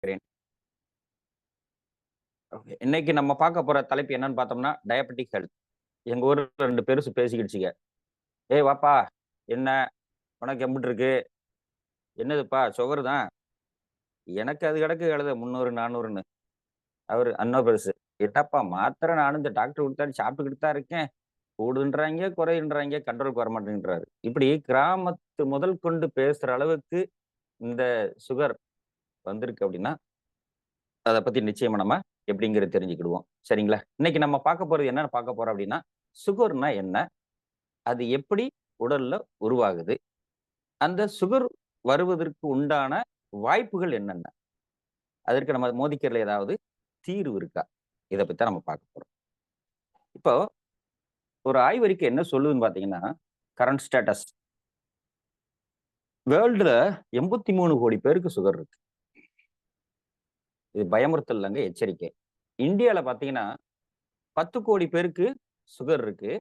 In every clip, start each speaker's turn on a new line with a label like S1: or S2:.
S1: இருக்கிறேன். ஓகே. இன்னைக்கு நம்ம பார்க்க போற தலைப்பு என்னன்னு பார்த்தோம்னா, டயபெட்டிக் ஹெல்த். எங்க ஊர்ல 2 பெருசு பேசிக்கிடுச்சுங்க. "ஏய் வாப்பா, என்ன உனக்கு எம்புட்டு இருக்கு? என்னதுப்பா சுகர் தான்." எனக்கு அது கிடக்கு எழுத 300, 400ன்னு. அவரு இன்னொரு பெருசு, "என்னப்பா மாத்திரை நானும் இந்த டாக்டர் குடுத்தாரு சாப்பிட்டுக்கிட்டு தான் இருக்கேன். கூடுன்றாய்ங்க, குறையுன்றாய்ங்க, கண்ட்ரோலுக்கு வரமாட்டேங்குன்றாரு." இப்படி கிராமத்து முதல் கொண்டு பேசுற அளவுக்கு இந்த சுகர் வந்திருக்கு அப்படின்னா, அத பத்தி நிச்சயமா நம்ம எப்படிங்கிறத தெரிஞ்சுக்கிடுவோம். சரிங்களா? இன்னைக்கு நம்ம பார்க்க போறது என்னன்னு பார்க்க போறோம் அப்படின்னா, சுகர்னா என்ன? அது எப்படி உடல்ல உருவாகுது? அந்த சுகர் வருவதற்கு உண்டான வாய்ப்புகள் என்னென்ன? அதற்கு நம்ம மோதிக்கிறதுல ஏதாவது தீர்வு இருக்கா? இத பத்தி தான் நம்ம பார்க்க போறோம். இப்போ ஒரு ஆய்வறிக்கை என்ன சொல்லுதுன்னு பார்த்தீங்கன்னா, கரண்ட் ஸ்டேட்டஸ் வேர்ல்டுல 83 கோடி பேருக்கு சுகர் இருக்கு. இது பயமுறுத்தல் இல்லங்க, எச்சரிக்கை. இந்தியால பார்த்தீங்கன்னா, 10 கோடி பேருக்கு சுகர் இருக்கு.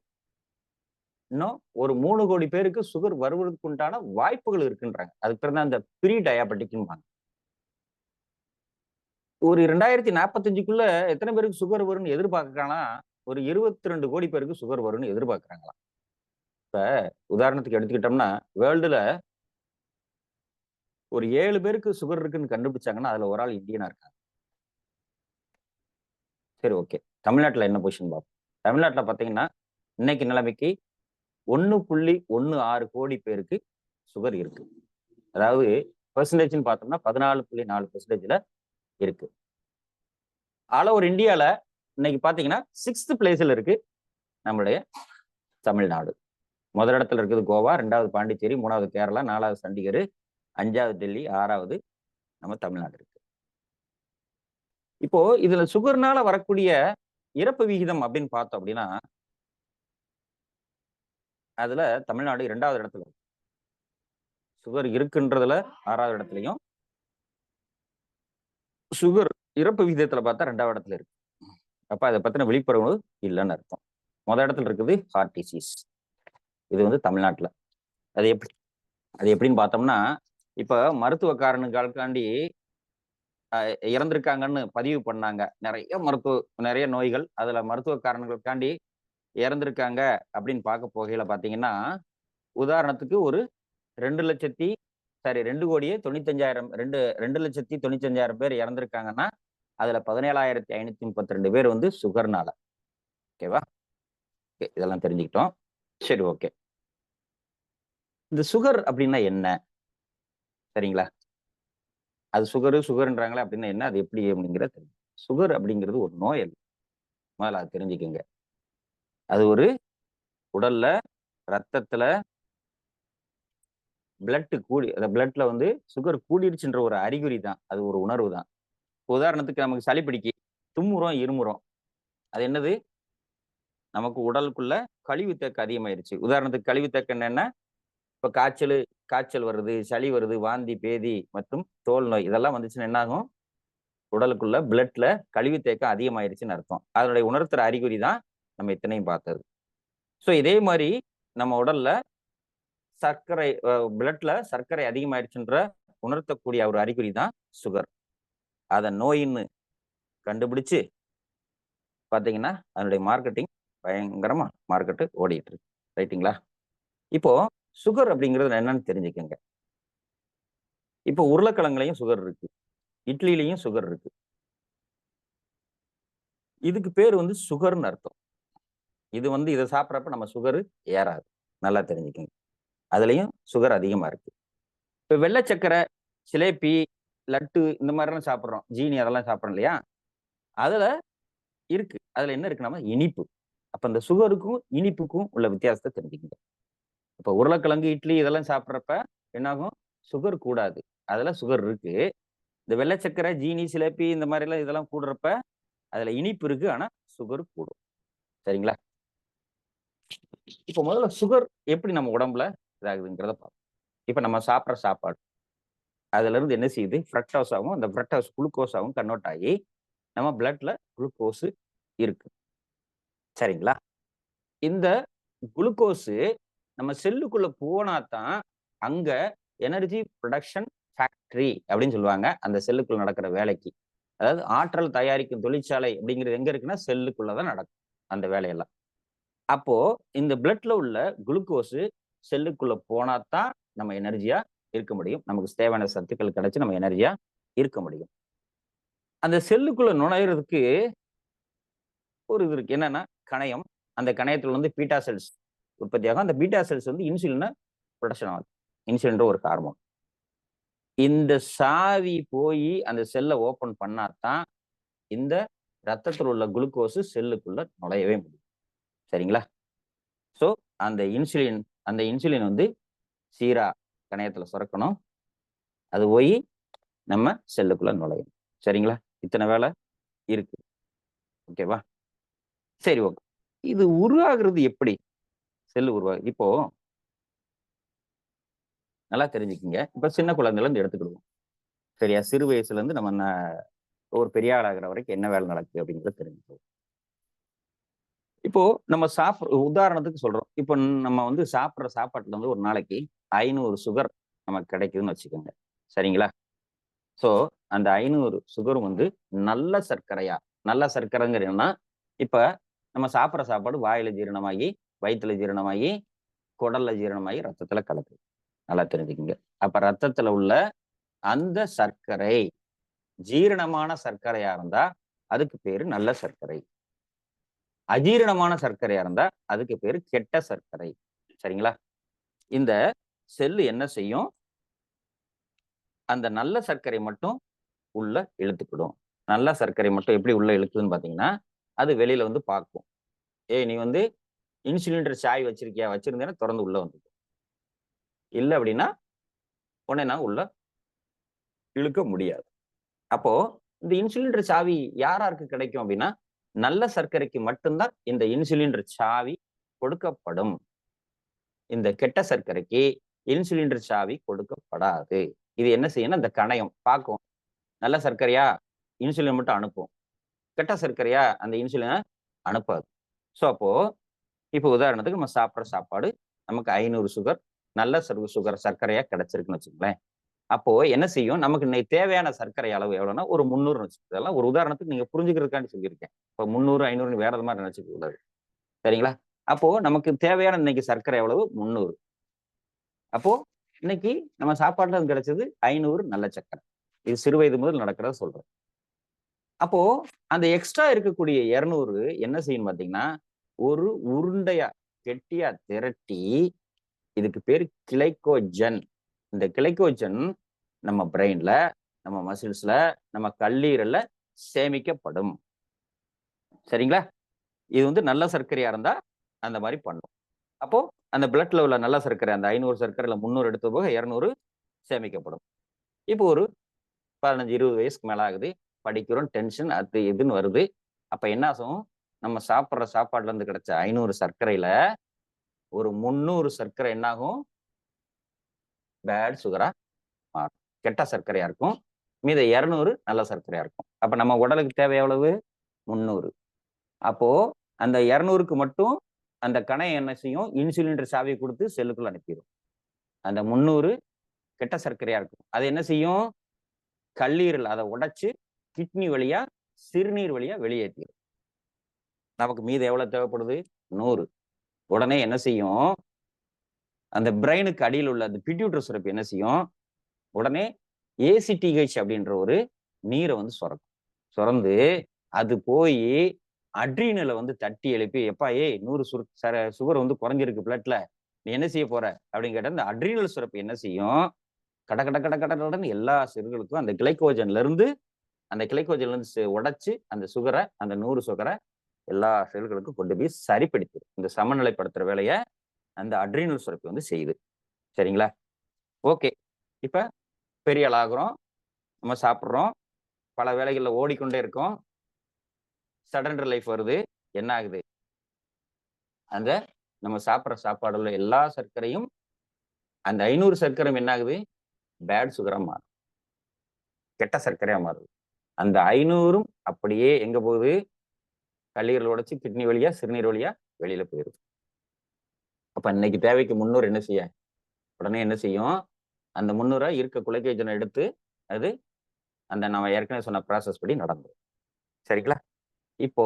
S1: இன்னும் ஒரு 3 கோடி பேருக்கு சுகர் வருவதற்கு உண்டான வாய்ப்புகள் இருக்குன்றாங்க. அதுக்கு பேர் தான் இந்த ப்ரீ டயாபெட்டிக்ம்பாங்க. ஒரு 2045க்குள்ள எத்தன பேருக்கு சுகர் வரும்னு எதிர்பார்க்கறாங்கன்னா, ஒரு 22 கோடி பேருக்கு சுகர் வரும்னு எதிர்பார்க்கிறாங்களாம். இப்ப உதாரணத்துக்கு எடுத்துக்கிட்டோம்னா, வேர்ல்டுல ஒரு 7 பேருக்கு சுகர் இருக்குன்னு கண்டுபிடிச்சாங்கன்னா, அதுல ஒரு ஆள் இந்தியனா இருக்காங்க. சரி, ஓகே. தமிழ்நாட்டுல என்ன பொசிஷன் பார்ப்போம். தமிழ்நாட்டுல பார்த்தீங்கன்னா, இன்னைக்கு நிலைமைக்கு 1.16 கோடி பேருக்கு சுகர் இருக்கு. அதாவது பெர்சன்டேஜ்ன்னு பார்த்தோம்னா 14.4%ல இருக்கு. ஆல் ஓவர் இந்தியால இன்னைக்கு பார்த்தீங்கன்னா 6த் பிளேஸ்ல இருக்கு நம்மளுடைய தமிழ்நாடு. முதல் இடத்துல இருக்குது கோவா, 2வது பாண்டிச்சேரி, 3வது கேரளா, 4வது சண்டிகர், 5வது டெல்லி, 6வது நம்ம தமிழ்நாடு இருக்கு. இப்போ இதுல சுகர்னால வரக்கூடிய இறப்பு விகிதம் அப்படின்னு பார்த்தோம் அப்படின்னா, அதுல தமிழ்நாடு 2வது இடத்துல இருக்கு. சுகர் இருக்குன்றதுல 6வது இடத்துலயும், சுகர் இறப்பு விகிதத்துல பார்த்தா 2வது இடத்துல இருக்கு. அப்ப அத பத்தின விழிப்புணர்வு இல்லன்னு அர்த்தம். முதல் இடத்துல இருக்குது ஹார்ட் டிசீஸ். இது வந்து தமிழ்நாட்டுல. அது எப்படி அது எப்படின்னு பார்த்தோம்னா, இப்ப மருத்துவ காரணங்களுக்காண்டி அ இறந்திருக்காங்கன்னு பதிவு பண்ணாங்க. நெறைய நோய்கள். அதுல மருத்துவ காரணங்களுக்காண்டி இறந்திருக்காங்க அப்படின்னு பார்க்க போகையில பார்த்தீங்கன்னா, உதாரணத்துக்கு ஒரு 2,00,000 சாரி 2,95,000 2,95,000 பேர் இறந்திருக்காங்கன்னா, அதுல 17,532 பேர் வந்து சுகர்னால. ஓகேவா? ஓகே. இதெல்லாம் தெரிஞ்சுக்கிட்டோம். சரி, ஓகே. இந்த சுகர் அப்படின்னா என்ன? சரிங்களா? அது சுகர்ன்றாங்களே அப்படின்னா என்ன? அது எப்படி அப்படிங்கிறத தெரியும். சுகர் அப்படிங்கிறது ஒரு நோய் அல்ல. முதல்ல அத தெரிஞ்சுக்கங்க. அது ஒரு உடல்ல, ரத்தத்துல அந்த பிளட்ல வந்து சுகர் கூடிருச்சுன்ற ஒரு அறிகுறி தான். அது ஒரு உணர்வு தான். உதாரணத்துக்கு நமக்கு சளி பிடிக்கி, தும்முறோம், இருமுறோம். அது என்னது? நமக்கு உடலுக்குள்ள கழிவுத்தேக்கம் அதிகமாயிருச்சு. உதாரணத்துக்கு கழிவுத்தேக்கம் என்னன்னா, இப்ப காய்ச்சல் வருது, சளி வருது, வாந்தி, பேதி மற்றும் தோல் நோய் இதெல்லாம் வந்துச்சுன்னா என்ன ஆகும்? உடலுக்குள்ள பிளட்ல கழிவுத்தேக்கம் அதிகமாயிருச்சுன்னு அர்த்தம். அதனுடைய உணர்த்துற அறிகுறி தான் நம்ம இத்தனையும் பார்த்தது. ஸோ இதே மாரி நம்ம உடல்ல சர்க்கரை பிளட்ல சர்க்கரை அதிகமாயிருச்சுன்ற உணர்த்தக்கூடிய ஒரு அறிகுறி தான் சுகர். அத நோயின்னு கண்டுபிடிச்சு பார்த்தீங்கன்னா, அதனுடைய மார்க்கெட்டிங் பயங்கரமா மார்க்கெட் ஓடிட்டு இருக்கு. ரைட்டுங்களா? இப்போ சுகர் அப்படிங்கிறது என்னன்னு தெரிஞ்சுக்கங்க. இப்போ உருளைக்கிழங்குலயும் சுகர் இருக்கு. இட்லிலயும் சுகர் இருக்கு. இதுக்கு பேர் வந்து சுகர்ன்னு அர்த்தம். இது வந்து இத சாப்பிடுறப்ப நம்ம சுகர் ஏறாது. நல்லா தெரிஞ்சுக்கங்க. அதுலயும் சுகர் அதிகமா இருக்கு. இப்ப வெள்ள சர்க்கரை, ஜிலேபி, லட்டு இந்த மாரிலாம் சாப்பிடுறோம். ஜீனி அதெல்லாம் சாப்பிடுறோம் இல்லையா? அதுல இருக்கு. அதுல என்ன இருக்குன்னா இனிப்பு. அப்ப இந்த சுகருக்கும், இனிப்புக்கும் உள்ள வித்தியாசத்த தெரிஞ்சுக்கங்க. இப்ப உருளைக்கிழங்கு, இட்லி இதெல்லாம் சாப்பிடுறப்ப என்னாகும்? சுகர் கூடாது. அதுல சுகர் இருக்கு. இந்த வெள்ள சர்க்கரை, ஜீனி, ஜிலேபி இந்த மாரிலாம் இதெல்லாம் கூடுறப்ப, அதுல இனிப்பு இருக்கு. ஆனா சுகர் கூடும். சரிங்களா? இப்ப முதல்ல சுகர் எப்படி நம்ம உடம்புல இதாகுதுங்கிறத பார்ப்போம். இப்ப நம்ம சாப்பிடுற சாப்பாடு. அதுலருந்து என்ன செய்யுது? ஃப்ரக்டோஸாவும், அந்த ஃப்ரக்டோஸ் குளுக்கோஸாவும் கன்வெர்ட் ஆகி, நம்ம பிளட்ல குளுக்கோஸ் இருக்கு. சரிங்களா? இந்த குளுக்கோஸு நம்ம செல்லுக்குள்ள போனா தான், அங்க எனர்ஜி புரொடக்ஷன் ஃபேக்டர் ஃபேக்டரி அப்படின்னு சொல்லுவாங்க அந்த செல்லுக்குள்ள நடக்கிற வேலைக்கு. அதாவது ஆற்றல் தயாரிக்கும் தொழிற்சாலை அப்படிங்கிறது எங்க இருக்குன்னா செல்லுக்குள்ளதான் நடக்கும் அந்த வேலையெல்லாம். அப்போ இந்த பிளட்ல உள்ள குளுக்கோஸ் செல்லுக்குள்ள போனாதான் நம்ம எனர்ஜியா இருக்க முடியும். நமக்கு தேவையான சத்துக்கள் கிடைச்சு நம்ம எனர்ஜியா இருக்க முடியும். அந்த செல்லுக்குள்ள நுழையிறதுக்கு ஒரு இது இருக்கு. என்னன்னா கணையம். அந்த கணையத்துல வந்து பீட்டா செல்ஸ் உற்பத்தியாகும். அந்த பீட்டா செல்ஸ் வந்து இன்சுலினை ப்ரொடக்ஷன் ஆகும். இன்சுலின்ற ஒரு ஹார்மோன். இந்த சாவி போய் அந்த செல்லை ஓபன் பண்ணாதான் இந்த ரத்தத்தில் உள்ள குளுக்கோஸ் செல்லுக்குள்ள நுழையவே முடியும். சரிங்களா? ஸோ அந்த இன்சுலின் வந்து சீரா கணையத்துல சுரக்கணும். அது போய் நம்ம செல்லுக்குள்ள நுழையும். சரிங்களா? இத்தனை வேலை இருக்கு. ஓகேவா? சரி, ஓகே. இது உருவாகிறது எப்படி? செல்லு உருவாகுது. இப்போ நல்லா தெரிஞ்சுக்கிங்க. இப்ப சின்ன குழந்தைல இருந்து எடுத்துக்கிடுவோம். சரியா? சிறு வயசுல இருந்து நம்ம ஒரு பெரிய ஆளாகிற வரைக்கும் என்ன வேலை நடக்குது அப்படிங்கிறத தெரிஞ்சுக்குவோம். இப்போ நம்ம உதாரணத்துக்கு சொல்றோம். இப்போ நம்ம வந்து சாப்பிடுற சாப்பாட்டுல வந்து ஒரு நாளைக்கு 500 சுகர் நமக்கு கிடைக்குதுன்னு வச்சுக்கோங்க. சரிங்களா? சோ அந்த 500 சுகரும் வந்து நல்ல சர்க்கரையா, நல்ல சர்க்கரைங்கிறதுன்னா இப்ப நம்ம சாப்பிடுற சாப்பாடு வாயில ஜீரணமாகி, வயிற்றுல ஜீரணமாகி, குடல்ல ஜீரணமாகி ரத்தத்துல கலக்குது. நல்லா தெரிஞ்சுக்கங்க. அப்ப ரத்தத்துல உள்ள அந்த சர்க்கரை ஜீரணமான சர்க்கரையா இருந்தா அதுக்கு பேரு நல்ல சர்க்கரை. அஜீரணமான சர்க்கரையா இருந்தா அதுக்கு பேரு கெட்ட சர்க்கரை. சரிங்களா? இந்த செல்லு என்ன செய்யும்? அந்த நல்ல சர்க்கரை மட்டும் உள்ள இழுத்துக்கிடும். நல்ல சர்க்கரை மட்டும் எப்படி உள்ள இழுக்குதுன்னு பாத்தீங்கன்னா, அது வெளியில வந்து பார்க்கும். ஏய் நீ வந்து இன்சுலின்ற சாய் வச்சிருக்கியா? வச்சிருந்தேன்னா திறந்து உள்ள வந்துடும். இல்ல அப்படின்னா உடனே நான் உள்ள இழுக்க முடியாது. அப்போ இந்த இன்சுலின்ற சாவி யாருக்கு கிடைக்கும் அப்படின்னா, நல்ல சர்க்கரைக்கு மட்டும்தான் இந்த இன்சுலின்ற சாவி கொடுக்கப்படும். இந்த கெட்ட சர்க்கரைக்கு இன்சுலின்ற சாவி கொடுக்கப்படாது. இது என்ன செய்யணும்? இந்த கணையம் பார்க்கும். நல்ல சர்க்கரையா இன்சுலின் மட்டும் அனுப்பும். கெட்ட சர்க்கரையா அந்த இன்சுலினை அனுப்பாது. ஸோ அப்போ இப்போ உதாரணத்துக்கு நம்ம சாப்பிட்ற சாப்பாடு நமக்கு 500 சுகர் நல்ல சுகர் சர்க்கரையா கிடைச்சிருக்குன்னு வச்சுக்கோங்களேன். அப்போ என்ன செய்யும்? நமக்கு இன்னைக்கு தேவையான சர்க்கரை அளவு எவ்வளவுன்னா ஒரு 300 வச்சுக்கோங்க. இதெல்லாம் ஒரு உதாரணத்துக்கு நீங்க புரிஞ்சுக்கிறதுக்காண்டி சொல்லியிருக்கேன். இப்போ 300, 500 வேற மாதிரி நினைச்சுக்க கூடாது. சரிங்களா? அப்போ நமக்கு தேவையான இன்னைக்கு சர்க்கரை எவ்வளவு? 300. அப்போ இன்னைக்கு நம்ம சாப்பாட்டுல கிடைச்சது 500 நல்ல சர்க்கரை. இது சிறு வயது முதல் நடக்கிறத சொல்றேன். அப்போ அந்த எக்ஸ்ட்ரா இருக்கக்கூடிய 200 என்ன செய்யும் பாத்தீங்கன்னா, ஒரு உருண்டையா கெட்டியா திரட்டி இதுக்கு பேரு கிளைக்கோஜன். இந்த கிளைக்கோஜன் நம்ம பிரெயின்ல, நம்ம மசில்ஸ்ல, நம்ம கல்லீரல்ல சேமிக்கப்படும். சரிங்களா? இது வந்து நல்ல சர்க்கரையா இருந்தா அந்த மாதிரி பண்ணும். அப்போ அந்த பிளட்ல உள்ள நல்ல சர்க்கரை அந்த 500 சர்க்கரையில 300 எடுத்த போக 200 சேமிக்கப்படும். இப்போ ஒரு 15, 20 வயசுக்கு மேல ஆகுது. படிக்கிறோம், டென்ஷன் அது இதுன்னு வருது. அப்ப என்ன ஆகும்? நம்ம சாப்பிடுற சாப்பாடுல இருந்து கிடைச்ச 500 சர்க்கரையில ஒரு 300 சர்க்கரை என்ன ஆகும்? பேட் சுகரா மாறும். கெட்ட சர்க்கரையா இருக்கும். மீத 200 நல்ல சர்க்கரையா இருக்கும். அப்ப நம்ம உடலுக்கு தேவை எவ்வளவு? 300. அப்போ அந்த 200க்கு மட்டும் அந்த கணையம் என்ன செய்யும்? இன்சுலின்ற சாவியை கொடுத்து செல்லுக்குள்ள அனுப்பிடும். அந்த 300 கெட்ட சர்க்கரையா இருக்கும். அது என்ன செய்யும்? கல்லீரல் அதை உடைச்சு கிட்னி வழியா, சிறுநீர் வழியா வெளியேற்றிடும். நமக்கு மீது எவ்வளவு தேவைப்படுது? 100. உடனே என்ன செய்யும்? அந்த பிரெயினுக்கு அடியில் உள்ள அந்த பிட்யூட்டரி சுரப்பி என்ன செய்யும்? உடனே ஏசிடிஹெச் அப்படின்ற ஒரு நீரை வந்து சுரக்கும். சுரந்து அது போய் அட்ரீனலை வந்து தட்டி எழுப்பி, எப்பா ஏய் 100 சுகர் வந்து குறைஞ்சிருக்கு பிளட்ல, நீ என்ன செய்ய போற அப்படின்னு கேட்டா, இந்த அட்ரீனல் சுரப்பி என்ன செய்யும்? கட கட கட கடன்னு எல்லா செல்களுக்கும் அந்த கிளைக்கோஜன்ல இருந்து உடைச்சு அந்த சுகரை, அந்த 100 சுகரை எல்லா செல்களுக்கும் கொண்டு போய் சரிப்படுத்திடும். இந்த சமநிலைப்படுத்துற வேலையை அந்த அட்ரீனல் சுரப்பி வந்து செய்யுது. சரிங்களா? ஓகே. இப்ப பெரிய ஆள் ஆகுறோம், நம்ம சாப்பிடுறோம், பல வேலைகள்ல ஓடிக்கொண்டே இருக்கோம். சடன்டர் லைஃப் வருது. என்ன ஆகுது? அந்த நம்ம சாப்பிடுற சாப்பாடுல எல்லா சர்க்கரையும் அந்த 500 சர்க்கரையும் என்ன ஆகுது? பேட் சுகரா மாறும். கெட்ட சர்க்கரையா மாறுது. அந்த 500ம் அப்படியே எங்க போகுது? கல்லீரல் உடைச்சு கிட்னி வழியா, சிறுநீர் வழியா வெளியில போயிருது. அப்ப இன்னைக்கு தேவைக்கு 300 என்ன செய்ய? உடனே என்ன செய்யும்? அந்த 300 இருக்க குளைக்கோஜனை எடுத்து அது அந்த நம்ம ஏற்கனவே சொன்ன ப்ராசஸ் படி நடந்துடும். சரிங்களா? இப்போ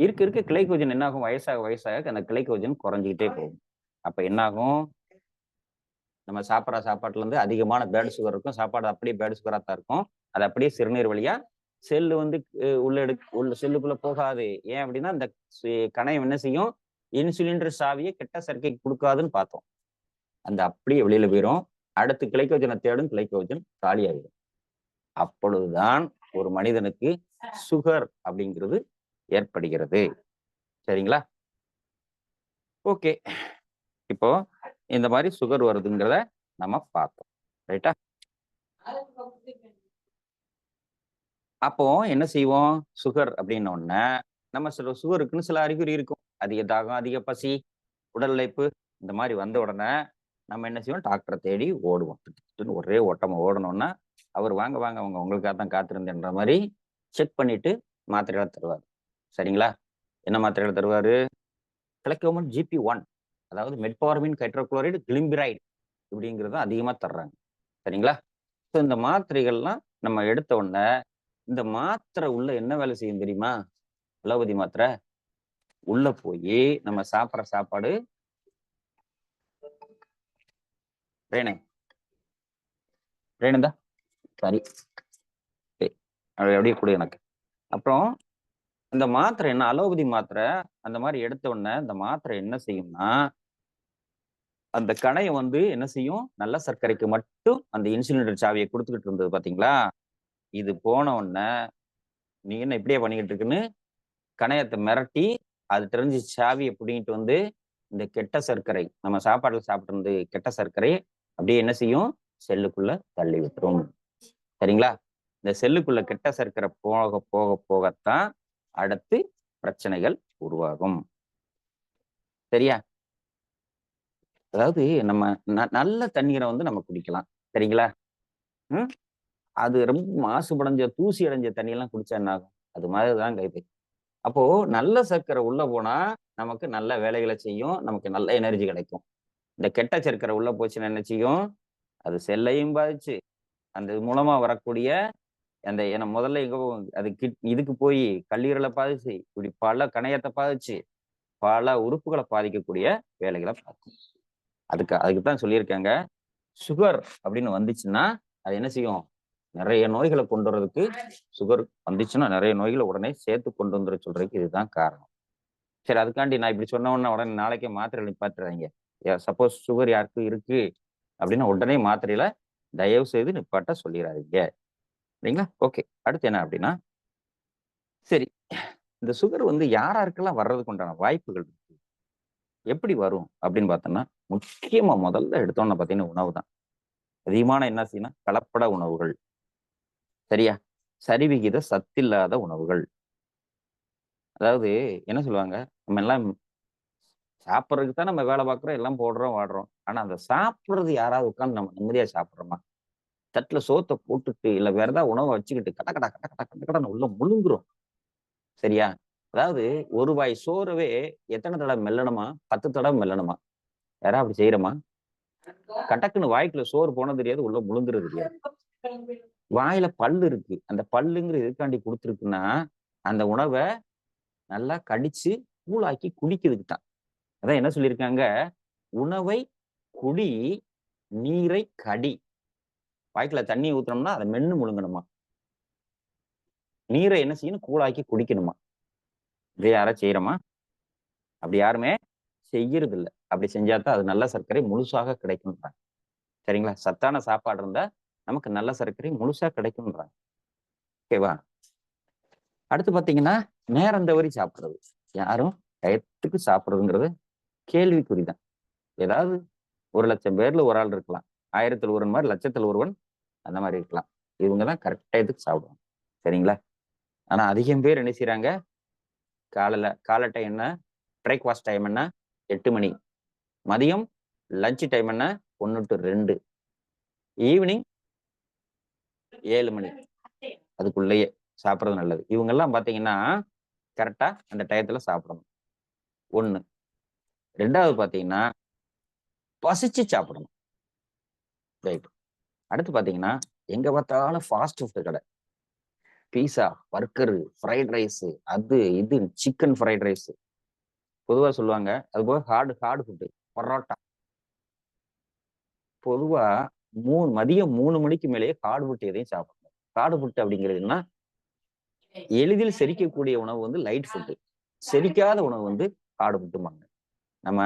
S1: இருக்க இருக்க கிளைகோஜன் என்ன ஆகும்? வயசாக வயசாக அந்த கிளைகோஜன் குறைஞ்சிக்கிட்டே போகும். அப்ப என்ன ஆகும்? நம்ம சாப்பிட்ற சாப்பாட்டுல இருந்து அதிகமான பேட் சுகர் இருக்கும். சாப்பாடு அப்படியே பேட் சுகரா தான் இருக்கும். அது அப்படியே சிறுநீர் வழியா செல்லு வந்து உள்ள செல்லுக்குள்ள போகாது. ஏன் அப்படின்னா இந்த கணையம் என்ன செய்யும்? இன்சுலின்ற சாவியை கெட்ட சர்க்கைக்கு கொடுக்காதுன்னு பார்த்தோம். அந்த அப்படியே வெளியில போயிடும். அடுத்து கிளைக்கோஜனை தேடும், கிளைக்கோஜன் காலியாகிடும். அப்பொழுதுதான் ஒரு மனிதனுக்கு சுகர் அப்படிங்கிறது ஏற்படுகிறது. சரிங்களா? ஓகே. இப்போ இந்த மாதிரி சுகர் வருதுங்கிறத நம்ம பார்த்தோம். ரைட்டா? அப்போ என்ன செய்வோம்? சுகர் அப்படின்ன உடனே நம்ம சில சுகருக்குன்னு சில அறிகுறி இருக்கும். அதிக தாகம், அதிக பசி, உடல் உழைப்பு இந்த மாதிரி வந்த உடனே நம்ம என்ன செய்வோம்? டாக்டரை தேடி ஓடுவோம். ஒரே ஓட்டமா ஓடணும்னா அவர் வாங்க வாங்க அவங்க உங்களுக்காக தான் காத்திருந்தேன்ற மாதிரி செக் பண்ணிட்டு மாத்திரைகளை தருவார். சரிங்களா? என்ன மாத்திரைகளை தருவாரு? கிளைகோமன் GP1, அதாவது மெட்ஃபார்மின் ஹைட்ரோகுளோரைடு கிளிம்பிரைடு இப்படிங்கிறத அதிகமா தர்றாங்க. சரிங்களா? ஸோ இந்த மாத்திரைகள்லாம் நம்ம எடுத்த உடனே இந்த மாத்திரை உள்ள என்ன வேலை செய்யும் தெரியுமா? அலோபதி மாத்திரை உள்ள போய் நம்ம சாப்பிட்ற சாப்பாடு ரேணுந்தா சரி அப்படியே கொடு எனக்கு. அப்புறம் இந்த மாத்திரை என்ன அலோபதி மாத்திரை அந்த மாதிரி எடுத்த உடனே இந்த மாத்திரை என்ன செய்யும்னா அந்த கணையை வந்து என்ன செய்யும்? நல்ல சர்க்கரைக்கு மட்டும் அந்த இன்சுலின் சாவியை கொடுத்துக்கிட்டு இருந்தது பாத்தீங்களா? இது போன உடனே நீ என்ன இப்படியே பண்ணிக்கிட்டு இருக்குன்னு கணையத்தை மிரட்டி அது தெரிஞ்சு சாவியை பிடிங்கிட்டு வந்து இந்த கெட்ட சர்க்கரை நம்ம சாப்பாடுல சாப்பிட்டு இருந்து கெட்ட சர்க்கரை அப்படியே என்ன செய்யும்? செல்லுக்குள்ள தள்ளி விட்டுரும். சரிங்களா? இந்த செல்லுக்குள்ள கெட்ட சர்க்கரை போக போக போகத்தான் அடுத்து பிரச்சனைகள் உருவாகும். சரியா? அதாவது நம்ம நல்ல தண்ணீரை வந்து நம்ம குடிக்கலாம். சரிங்களா? அது ரொம்ப மாசுபடைஞ்ச தூசி அடைஞ்ச தண்ணியெல்லாம் குடிச்சா என்ன ஆகும்? அது மாதிரிதான் கைது. அப்போ நல்ல சர்க்கரை உள்ள போனா நமக்கு நல்ல வேலைகளை செய்யும், நமக்கு நல்ல எனர்ஜி கிடைக்கும். இந்த கெட்ட சர்க்கரை உள்ள போச்சுன்னா என்ன செய்யும்? அது செல்லையும் பாதிச்சு அந்த மூலமா வரக்கூடிய அந்த முதல்ல எங்க அது இதுக்கு போய் கல்லீரலை பாதிச்சு இப்படி பல கணையத்தை பாதிச்சு பல உறுப்புகளை பாதிக்கக்கூடிய வேலைகளை பார்க்கும். அதுக்கு தான் சொல்லியிருக்காங்க, சுகர் அப்படின்னு வந்துச்சுன்னா அது என்ன செய்யும்? நிறைய நோய்களை கொண்டு வர்றதுக்கு சுகர் வந்துச்சுன்னா நிறைய நோய்களை உடனே சேர்த்து கொண்டு வந்துட சொல்றதுக்கு இதுதான் காரணம். சரி, அதுக்காண்டி நான் இப்படி சொன்ன உடனே நாளைக்கே மாத்திரை நிப்பாட்டுறாங்க. சப்போஸ் சுகர் யாருக்கும் இருக்கு அப்படின்னா உடனே மாத்திரையில தயவு செய்து நிப்பாட்ட சொல்லிடாதீங்க. சரிங்களா? ஓகே. அடுத்து என்ன அப்படின்னா, சரி இந்த சுகர் வந்து யாராருக்கெல்லாம் வர்றதுக்கு உண்டான வாய்ப்புகள் இருக்கு? எப்படி வரும் அப்படின்னு பார்த்தோம்னா, முக்கியமா முதல்ல எடுத்தோம்னா பார்த்தீங்கன்னா உணவு தான். அதிகமான என்ன செய்யணும்? கலப்பட உணவுகள். சரியா? சரிவிகித சத்தில்லாத உணவுகள். அதாவது என்ன சொல்லுவாங்க? நம்ம எல்லாம் சாப்பிட்றதுக்கு தான் நம்ம வேலை பார்க்குறோம், எல்லாம் போடுறோம், வாடுறோம். ஆனா அந்த சாப்பிட்றது யாராவது உட்காந்து நம்ம நிம்மதியா சாப்பிட்றோமா? தட்டுல சோத்தை போட்டுட்டு இல்ல வேற ஏதாவது உணவை வச்சுக்கிட்டு கட கட கட கட கட கடன்னு உள்ள முழுங்குறோம். சரியா? அதாவது ஒரு வாய் சோறவே எத்தனை தடவை மெல்லணுமா? 10 தடவை மெல்லணுமா? யாராவது அப்படி செய்யறோமா? கட்டக்குன்னு வாய்க்குள்ள சோறு போனது தெரியாது, உள்ள முழுங்குறது தெரியாது. வாயில பல்லு இருக்கு. அந்த பல்லுங்கிற எதுக்காண்டி கொடுத்துருக்குன்னா அந்த உணவை நல்லா கடிச்சு கூழாக்கி குடிக்கிறதுக்கு தான். அதான் என்ன சொல்லியிருக்காங்க? உணவை குடி, நீரை கடி. வாய்க்குள்ள தண்ணி ஊத்தணும்னா அதை மென்னு முழுங்கணுமா? நீரை என்ன செய்யணும்? கூழாக்கி குடிக்கணுமா? இதை யாராவது செய்யறோமா? அப்படி யாருமே செய்யறது இல்லை. அப்படி செஞ்சாதான் அது நல்ல சர்க்கரை முழுசாக கிடைக்கும்ன்றாங்க. சரிங்களா? சத்தான சாப்பாடு இருந்தா நமக்கு நல்ல சர்க்கரை முழுசா கிடைக்கும்ன்றாங்க. ஓகேவா? அடுத்து பாத்தீங்கன்னா நேரம் தவறி சாப்பிடுறது. யாரும் டயத்துக்கு சாப்பிடுறதுங்கிறது கேள்விக்குறிதான். ஏதாவது 1,00,000 பேர்ல ஒரு ஆள் இருக்கலாம். 1000ல் ஒருவன் மாதிரி 1,00,000ல் ஒருவன் அந்த மாதிரி இருக்கலாம். இவங்கதான் கரெக்ட் டயத்துக்கு சாப்பிடுவாங்க. சரிங்களா? ஆனா அதிகம் பேர் என்ன செய்யறாங்க? காலை டைம் என்ன? பிரேக்ஃபாஸ்ட் டைம் என்ன? 8 மணி. மதியம் லஞ்ச் டைம் என்ன? 1 to 2. ஈவினிங் 7 மணி. அதுக்குள்ளேயே சாப்பிட்றது நல்லது. இவங்கெல்லாம் பாத்தீங்கன்னா கரெக்டா அந்த டயத்துல சாப்பிடணும். 1. 2வது பாத்தீங்கன்னா பசிச்சு சாப்பிடணும். ரைட். அடுத்து பாத்தீங்கன்னா எங்க பார்த்தாலும் ஃபாஸ்ட் ஃபுட் கடை, பீஸா, பர்கரு, ஃப்ரைட் ரைஸ், அது இது சிக்கன் ஃப்ரைட் ரைஸ் பொதுவா சொல்லுவாங்க. அது போக ஹார்டு ஃபுட்டு, பரோட்டா. பொதுவா மதியம் 3 மணிக்கு மேலேயே ஹார்டு ஃபுட் எதையும் சாப்பிடணும். ஹார்டு ஃபுட் அப்படிங்கிறதுன்னா எளிதில் செரிக்கக்கூடிய உணவு வந்து லைட் ஃபுட்டு, செரிக்காத உணவு வந்து ஹார்டு ஃபுட்டும்பாங்க. நம்ம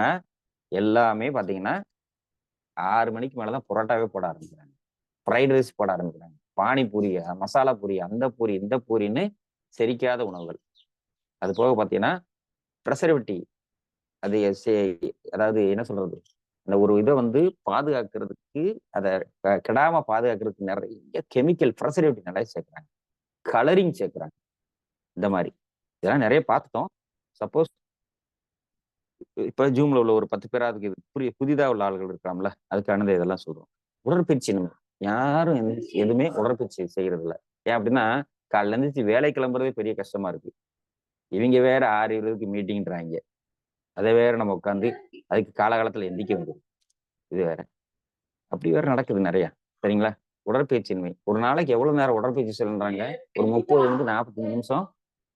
S1: எல்லாமே பாத்தீங்கன்னா 6 மணிக்கு மேலதான் புரோட்டாவே போட ஆரம்பிக்கிறாங்க, ஃப்ரைட் ரைஸ் போட ஆரம்பிக்கிறாங்க, பானிபூரி, மசாலா பூரி, அந்த பூரி இந்த பூரின்னு செரிக்காத உணவுகள். அது போக பாத்தீங்கன்னா ப்ரெசர்வேட்டிவ், அது அதாவது என்ன சொல்றது, அந்த ஒரு இதை வந்து பாதுகாக்கிறதுக்கு, அதை கெடாம பாதுகாக்கிறதுக்கு நிறைய கெமிக்கல் ப்ரெசர்வேட்டிவ் நிறைய சேர்க்கிறாங்க, கலரிங் சேர்க்கிறாங்க. இந்த மாதிரி இதெல்லாம் நிறைய பார்த்துட்டோம். சப்போஸ் இப்ப ஜூம்ல உள்ள ஒரு 10 பேராதுக்கு இது புதிதா உள்ள ஆளுகள் இருக்காமல, அதுக்கானது இதெல்லாம் சொல்றோம். உடற்பயிற்சி நம்ம யாரும் எதுவுமே உடற்பயிற்சி செய்யறது இல்லை. ஏன் அப்படின்னா காலைல எழுந்திரிச்சு வேலை கிளம்புறதே பெரிய கஷ்டமா இருக்கு. இவங்க வேற 6:20க்கு மீட்டிங்ன்றாங்க, அதை வேற நம்ம உட்காந்து அதுக்கு காலகாலத்துல எந்திக்க வந்துடும். இது வேற அப்படி வேற நடக்குது நிறைய. சரிங்களா? உடற்பயிற்சியின்மை. ஒரு நாளைக்கு எவ்வளவு நேரம் உடற்பயிற்சி சொல்றாங்க? ஒரு 30 to 45 நிமிஷம்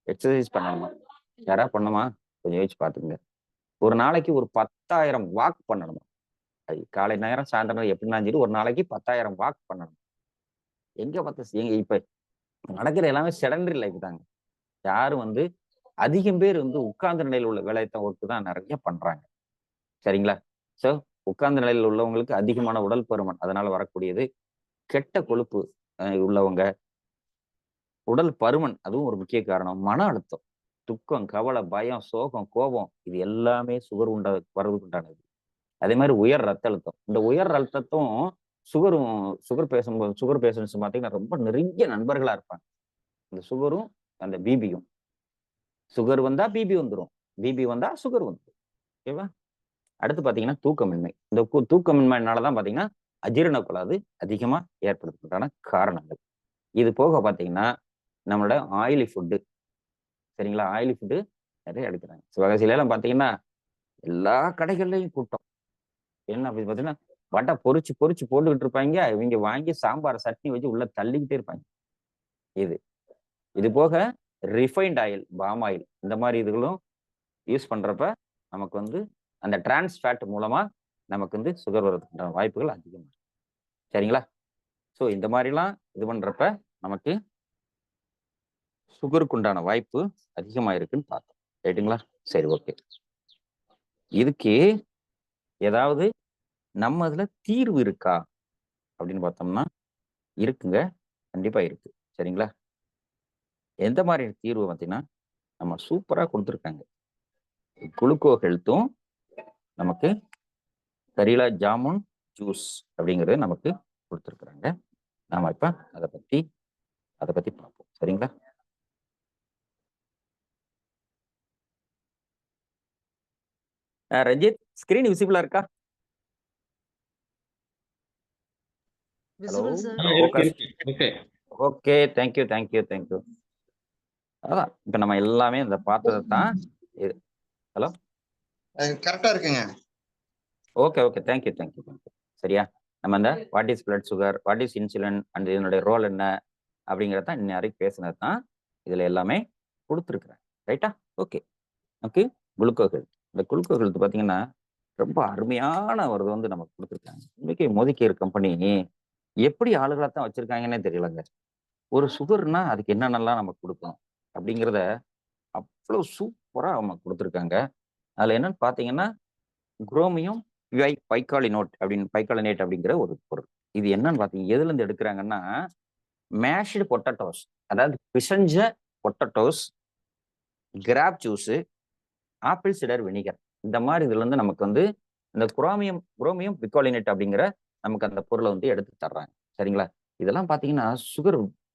S1: எக்ஸசைஸ் பண்ணணுமா? யாரா பண்ணுமா? கொஞ்சம் யோசிச்சு பாத்துங்க. ஒரு நாளைக்கு ஒரு 10,000 வாக் பண்ணணுமா? அது காலை நேரம் சாயந்தரம் எப்படின்னா சரி, ஒரு நாளைக்கு 10,000 வாக் பண்ணணும். எங்க பார்த்த எங்க இப்ப நடக்கிற எல்லாமே செடண்டரி லைஃப் தாங்க. யாரும் வந்து அதிகம் பேர் வந்து உட்கார்ந்த நிலையில் உள்ள வேலையத்தை ஒர்க்கு தான் நிறைய பண்றாங்க. சரிங்களா? சோ உட்கார்ந்த நிலையில் உள்ளவங்களுக்கு அதிகமான உடல் பருமன் அதனால வரக்கூடியது, கெட்ட கொழுப்பு உள்ளவங்க, உடல் பருமன் அதுவும் ஒரு முக்கிய காரணம், மன அழுத்தம், துக்கம், கவலை, பயம், சோகம், கோபம், இது எல்லாமே சுகர் வரதுக்கு உண்டானது. அதே மாதிரி உயர் ரத்த அழுத்தம். இந்த உயர் அழுத்தத்தும் சுகர் பேஷண்ட்ஸ் பார்த்தீங்கன்னா ரொம்ப நெருங்கிய நண்பர்களா இருப்பாங்க. இந்த சுகரும் அந்த பிபியும். சுகர் வந்தா பிபி வந்துடும், பிபி வந்தா சுகர் வந்துடும். ஓகேவா? அடுத்து பாத்தீங்கன்னா தூக்கமின்மை. இந்த தூக்கமின்மையினாலதான் பாத்தீங்கன்னா அஜீரண கோளாறு அதிகமா ஏற்படுறதுக்கான காரணங்கள். இது போக பாத்தீங்கன்னா நம்மளோட ஆயிலி ஃபுட்டு. சரிங்களா? ஆயிலி ஃபுட்டு நிறைய எடுக்கிறாங்க. சிவகாசியில எல்லாம் பாத்தீங்கன்னா எல்லா கடைகள்லையும் கூட்டம். என்ன அப்படின்னு பாத்தீங்கன்னா வடை பொறிச்சு போட்டுக்கிட்டு இருப்பாங்க. இவங்க வாங்கி சாம்பார் சட்னி வச்சு உள்ள தள்ளிக்கிட்டே இருப்பாங்க. இது போக ரிஃபைன்ட் ஆயில், பாம் ஆயில், இந்த மாதிரி இதுகளும் யூஸ் பண்றப்ப நமக்கு வந்து அந்த டிரான்ஸ் ஃபேட் மூலமா நமக்கு வந்து சுகர் வர்றதுக்கு வாய்ப்புகள் அதிகமா இருக்கு. சரிங்களா? ஸோ இந்த மாதிரிலாம் இது பண்றப்ப நமக்கு சுகருக்கு உண்டான வாய்ப்பு அதிகமா இருக்குன்னு பார்த்தோம். ரைட்டுங்களா? சரி, ஓகே. இதுக்கு ஏதாவது நம்ம அதுல தீர்வு இருக்கா அப்படின்னு பார்த்தோம்னா இருக்குங்க, கண்டிப்பா இருக்கு. சரிங்களா? எந்த மாதிரி தீர்வு பார்த்தீங்கன்னா நம்ம சூப்பரா கொடுத்துருக்காங்க. குளுக்கோ ஹெல்த்தும் நமக்கு கரீலா ஜாமுன் ஜூஸ் அப்படிங்கிறது நமக்கு கொடுத்துருக்குறாங்க. நாம இப்ப அதை பத்தி பார்ப்போம். சரிங்களா? ரஞ்சித், ஸ்கிரீன் விசிபிளா இருக்கா? Hello, okay, thank you. அதான் இப்ப நம்ம எல்லாமே இந்த பார்த்ததை தான். ஹலோ,
S2: கரெக்டா இருக்குங்க.
S1: Okay, thank you. சரியா? நம்ம இந்த what is blood sugar, what is insulin and இதனுடைய ரோல் என்ன அப்படிங்கிறத இன்ன வரைக்கும் பேசினது தான் இதுல எல்லாமே கொடுத்துருக்குறேன். ரைட்டா? ஓகே. Gluco health. இந்த குளுக்கோ ஹெல்த் பார்த்தீங்கன்னா ரொம்ப அருமையான ஒரு வந்து நமக்கு கொடுத்துருக்காங்க. இன்னைக்கு மோதிகேர் கம்பெனி எப்படி ஆளுகளை தான் வச்சிருக்காங்கன்னே தெரியலங்க. ஒரு சுகர்னா அதுக்கு என்னென்னலாம் நமக்கு கொடுக்கணும் அப்படிங்கிறத அவ்வளவு சூப்பரா அவங்க கொடுத்துருக்காங்க. அதுல என்னன்னு பாத்தீங்கன்னா குரோமியம் பைக்காலினேட் அப்படிங்கிற ஒரு பொருள். இது என்னன்னு பாத்தீங்க எதுல இருந்து எடுக்கிறாங்கன்னா மேஷ்டு பொட்டட்டோஸ், அதாவது பிசைஞ்ச potatoes, grape juice, apple cider vinegar, இந்த மாதிரி இதுல இருந்து நமக்கு வந்து இந்த குரோமியம் பிகாலினேட் அப்படிங்கிற நமக்கு அந்த பொருளை வந்து எடுத்து தர்றாங்க. சரிங்களா? இதெல்லாம் பாத்தீங்கன்னா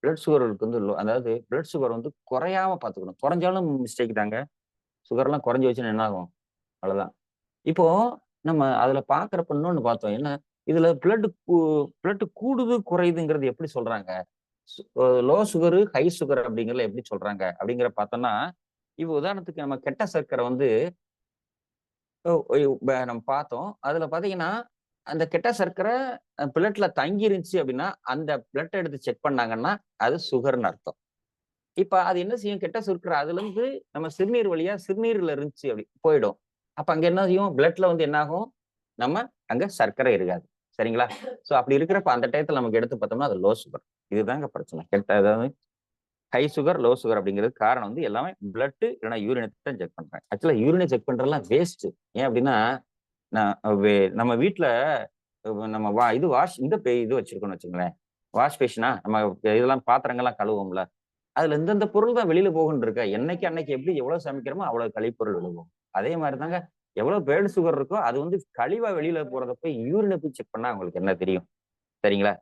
S1: பிளட் சுகருக்கு வந்து அதாவது பிளட் சுகர் வந்து குறையாம பாத்துக்கணும். குறைஞ்சாலும் மிஸ்டேக் தாங்க. சுகர்லாம் குறைஞ்சி வச்சுன்னா என்ன ஆகும்? அவ்வளவுதான். இப்போ நம்ம அதுல பாக்குறப்ப இன்னொன்னு பார்த்தோம். என்ன இதுல பிளட் கூடுது குறையுதுங்கிறது எப்படி சொல்றாங்க? லோ சுகரு ஹை சுகர் அப்படிங்கிறத எப்படி சொல்றாங்க அப்படிங்கிற பார்த்தோம்னா, இப்போ உதாரணத்துக்கு நம்ம கெட்ட சர்க்கரை வந்து நம்ம பார்த்தோம். அதுல பாத்தீங்கன்னா அந்த கெட்ட சர்க்கரை பிளட்ல தங்கி இருந்துச்சு அப்படின்னா அந்த பிளட் எடுத்து செக் பண்ணாங்கன்னா அது சுகர்னு அர்த்தம். இப்ப அது என்ன செய்யும்? கெட்ட சர்க்கரை அதுல இருந்து நம்ம சிறுநீர் வழியா சிறுநீர்ல இருந்துச்சு அப்படி போயிடும். அப்ப அங்க என்ன செய்யும்? பிளட்ல வந்து என்ன ஆகும்? நம்ம அங்க சர்க்கரை இருக்காது. சரிங்களா? சோ அப்படி இருக்கிறப்ப அந்த டயத்துல நமக்கு எடுத்து பார்த்தோம்னா அது லோ சுகர். இதுதாங்க பிரச்சனை. அதாவது ஹை சுகர், லோ சுகர் அப்படிங்கிறது காரணம் வந்து எல்லாமே பிளட் இல்லைன்னா யூரினை தான் செக் பண்றாங்க. ஆக்சுவலா யூரினை செக் பண்றதெல்லாம் வேஸ்ட். ஏன் அப்படின்னா நான் நம்ம வீட்ல நம்ம இது வாஷ் இது வச்சிருக்கோம்னு வச்சுங்களேன். வாஷ் பேஷனா நம்ம இதெல்லாம் பாத்திரங்கள்லாம் கழுவுவோம்ல. அதுல இந்தந்த பொருள் தான் வெளியில போகும்னு இருக்கா. என்னைக்கு அன்னைக்கு எப்படி எவ்வளவு சமைக்கிறோமோ அவ்வளவு கழிப்பொருள் விழுகும். அதே மாதிரி தாங்க எவ்வளவு பேர்டு சுகர் இருக்கோ அது வந்து கழிவா வெளியில போறத போய் யூரினை போய் செக் பண்ணா உங்களுக்கு என்ன தெரியும்? சரிங்களா?